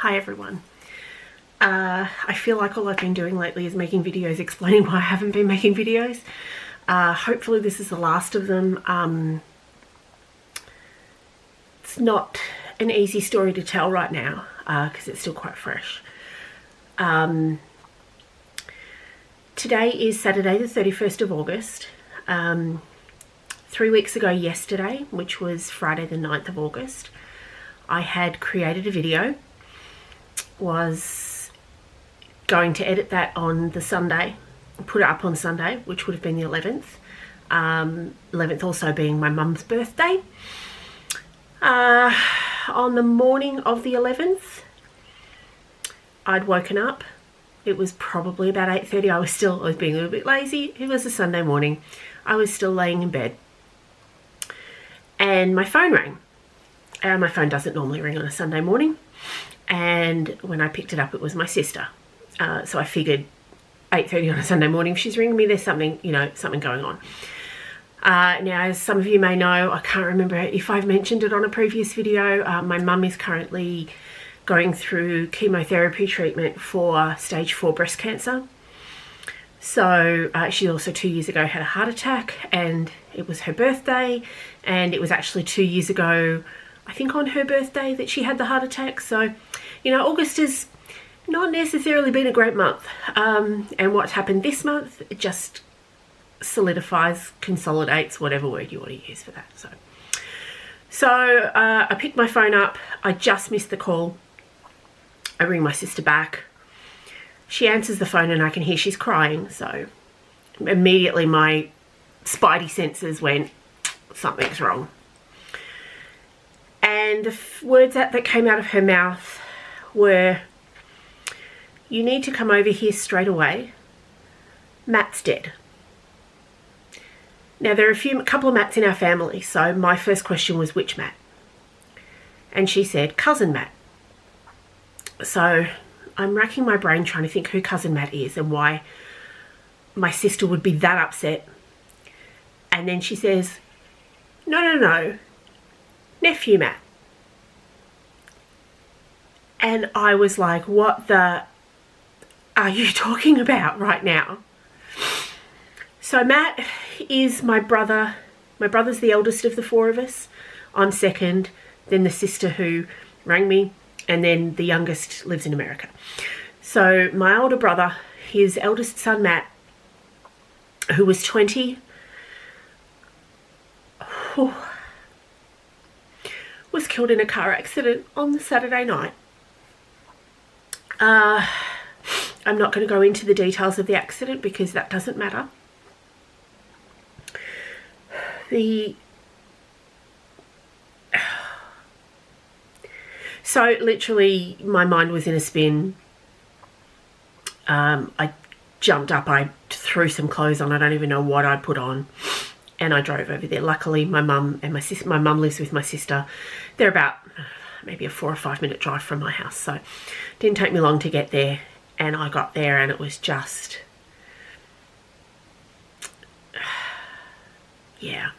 Hi everyone. I feel like all I've been doing lately is making videos explaining why I haven't been making videos. Hopefully this is the last of them. It's not an easy story to tell right now because it's still quite fresh. Today is Saturday the 31st of August. 3 weeks ago yesterday, which was Friday the 9th of August, I had created a video, was going to edit that on the Sunday, put it up on Sunday, which would have been the 11th. 11th also being my mum's birthday. On the morning of the 11th, I'd woken up. It was probably about 8:30. I was being a little bit lazy. It was a Sunday morning. I was still laying in bed. And my phone rang. My phone doesn't normally ring on a Sunday morning. And when I picked it up, it was my sister. So I figured 8:30 on a Sunday morning, if she's ringing me, there's something, something going on. Now, as some of you may know, I can't remember if I've mentioned it on a previous video, my mum is currently going through chemotherapy treatment for stage 4 breast cancer. So she also 2 years ago had a heart attack, and it was her birthday, and it was actually 2 years ago, I think on her birthday, that she had the heart attack. So, August has not necessarily been a great month. And what's happened this month, it just solidifies, consolidates, whatever word you want to use for that. So I picked my phone up. I just missed the call. I ring my sister back. She answers the phone and I can hear she's crying. So immediately my spidey senses went, something's wrong. And the words that came out of her mouth were, "You need to come over here straight away. Matt's dead." Now, there are a couple of Matts in our family, so my first question was, which Matt? And she said, cousin Matt. So I'm racking my brain trying to think who cousin Matt is and why my sister would be that upset. And then she says, no, nephew Matt. And I was like, what the are you talking about right now? So Matt is my brother. My brother's the eldest of the four of us. I'm second, then the sister who rang me, and then the youngest lives in America. So my older brother, his eldest son Matt, who was 20, was killed in a car accident on the Saturday night. I'm not going to go into the details of the accident because that doesn't matter. So literally my mind was in a spin. I jumped up, I threw some clothes on, I don't even know what I'd put on, and I drove over there. Luckily my mum and my mum lives with my sister. They're about maybe a 4 or 5 minute drive from my house, so it didn't take me long to get there. And I got there and it was just, yeah,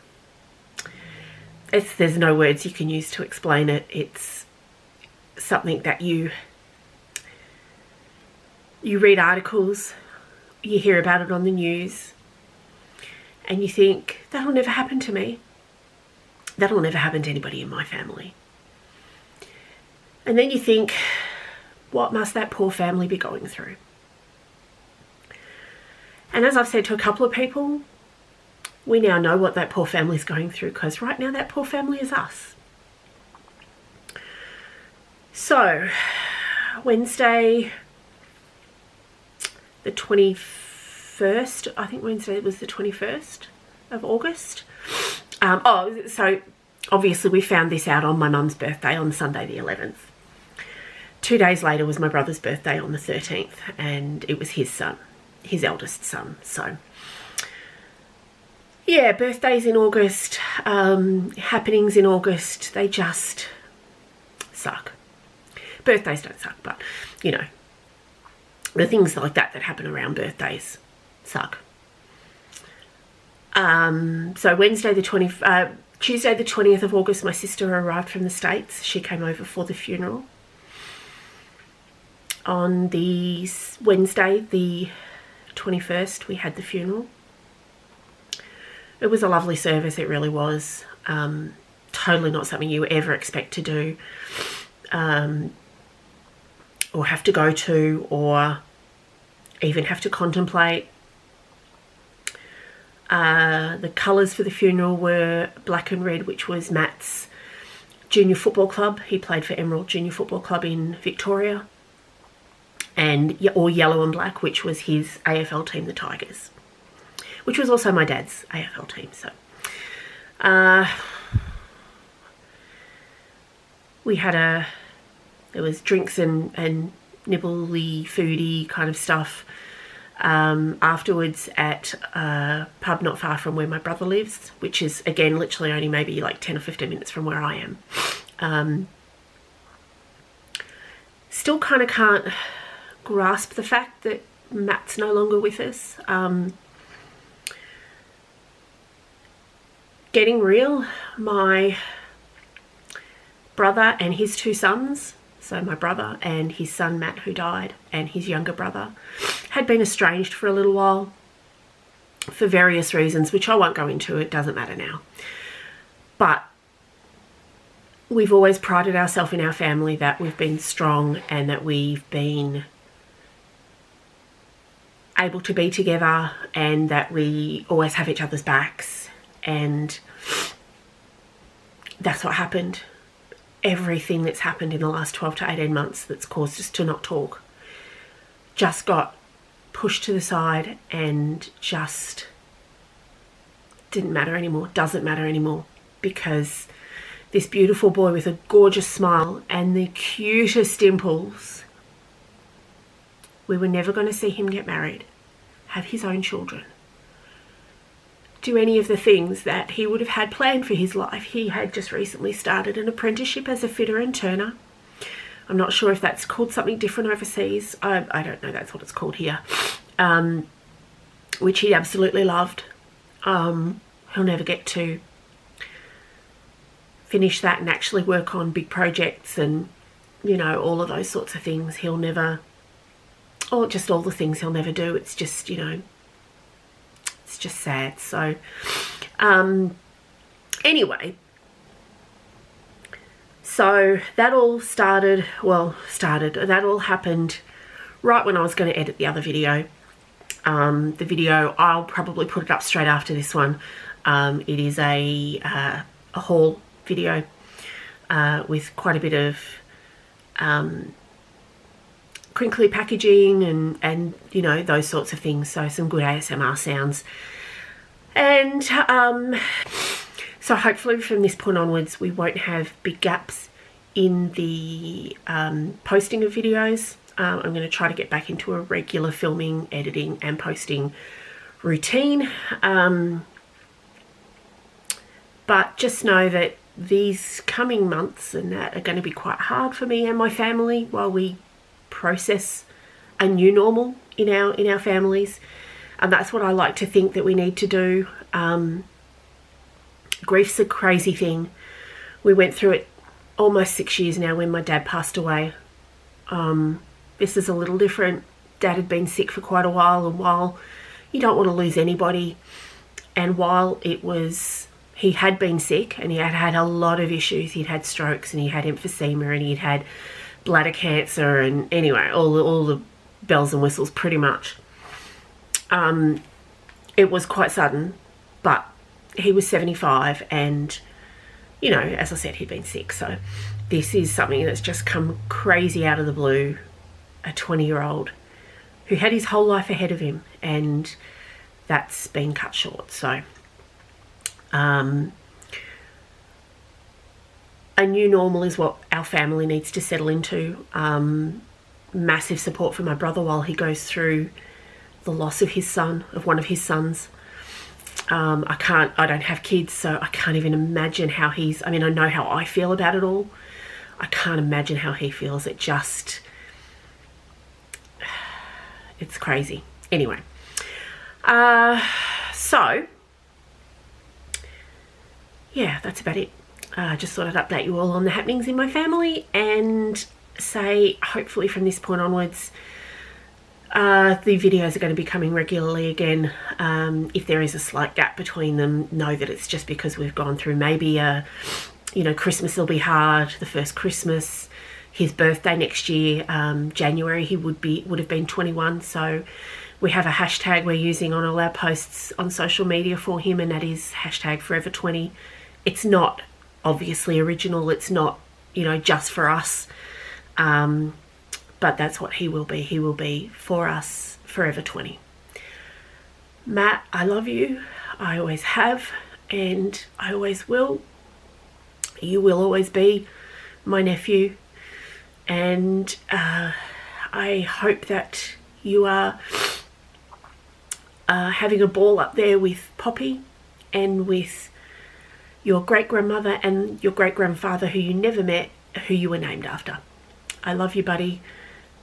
there's no words you can use to explain it. It's something that you read articles, you hear about it on the news, and you think, that'll never happen to me. That'll never happen to anybody in my family. And then you think, what must that poor family be going through? And as I've said to a couple of people, we now know what that poor family is going through, because right now that poor family is us. So, Wednesday the 21st, I think Wednesday was the 21st of August. So obviously we found this out on my mum's birthday on Sunday the 11th. 2 days later was my brother's birthday on the 13th, and it was his son, his eldest son. So yeah, birthdays in August, happenings in August, they just suck. Birthdays don't suck, but the things like that happen around birthdays suck. So Tuesday the 20th of August, my sister arrived from the States. She came over for the funeral. On the Wednesday, the 21st, we had the funeral. It was a lovely service, it really was. Totally not something you ever expect to do, or have to go to, or even have to contemplate. The colours for the funeral were black and red, which was Matt's junior football club. He played for Emerald Junior Football Club in Victoria. Or yellow and black, which was his AFL team, the Tigers, which was also my dad's AFL team. So we had there was drinks and nibbly foodie kind of stuff afterwards at a pub not far from where my brother lives, which is, again, literally only maybe like 10 or 15 minutes from where I am. Still kind of can't grasp the fact that Matt's no longer with us. Getting real, my brother and his two sons, so my brother and his son Matt, who died, and his younger brother, had been estranged for a little while for various reasons, which I won't go into. It doesn't matter now. But we've always prided ourselves in our family that we've been strong and that we've been able to be together and that we always have each other's backs. And that's what happened. Everything that's happened in the last 12 to 18 months that's caused us to not talk just got pushed to the side and just didn't matter anymore, doesn't matter anymore, because this beautiful boy with a gorgeous smile and the cutest dimples, we were never going to see him get married, have his own children, do any of the things that he would have had planned for his life. He had just recently started an apprenticeship as a fitter and turner. I'm not sure if that's called something different overseas. I don't know, that's what it's called here. Which he absolutely loved. He'll never get to finish that and actually work on big projects and, you know, all of those sorts of things. He'll never, or just all the things he'll never do. It's just, you know, it's just sad. So, anyway, so that all that all happened right when I was going to edit the other video. The video, I'll probably put it up straight after this one. It is a haul video with quite a bit of crinkly packaging and you know, those sorts of things, so some good ASMR sounds. And so hopefully from this point onwards we won't have big gaps in the posting of videos. I'm going to try to get back into a regular filming, editing and posting routine. But just know that these coming months and that are going to be quite hard for me and my family while we process a new normal in our families. And that's what I like to think that we need to do. Grief's a crazy thing. We went through it almost 6 years now when my dad passed away. This is a little different. Dad had been sick for quite a while, and while you don't want to lose anybody, and while he had been sick and he had had a lot of issues. He'd had strokes and he had emphysema and he'd had bladder cancer and anyway, all the bells and whistles pretty much. It was quite sudden, but he was 75 and, you know, as I said, he'd been sick. So this is something that's just come crazy out of the blue. A 20-year-old who had his whole life ahead of him, and that's been cut short. So a new normal is what our family needs to settle into. Massive support for my brother while he goes through the loss of his son, of one of his sons. I don't have kids, so I can't even imagine how I know how I feel about it all. I can't imagine how he feels. It's crazy. Anyway, so yeah, that's about it. Just thought I'd update you all on the happenings in my family, and say, hopefully from this point onwards, the videos are going to be coming regularly again. If there is a slight gap between them, know that it's just because we've gone through maybe Christmas will be hard, the first Christmas, his birthday next year, January, he would have been 21. So we have a hashtag we're using on all our posts on social media for him, and that is hashtag Forever 20. It's not obviously original. It's not, just for us. But that's what he will be. He will be for us Forever 20. Matt, I love you. I always have, and I always will. You will always be my nephew. And I hope that you are having a ball up there with Poppy and with your great-grandmother and your great-grandfather who you never met, who you were named after. I love you, buddy,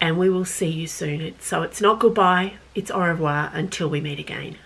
and we will see you soon. So it's not goodbye, it's au revoir until we meet again.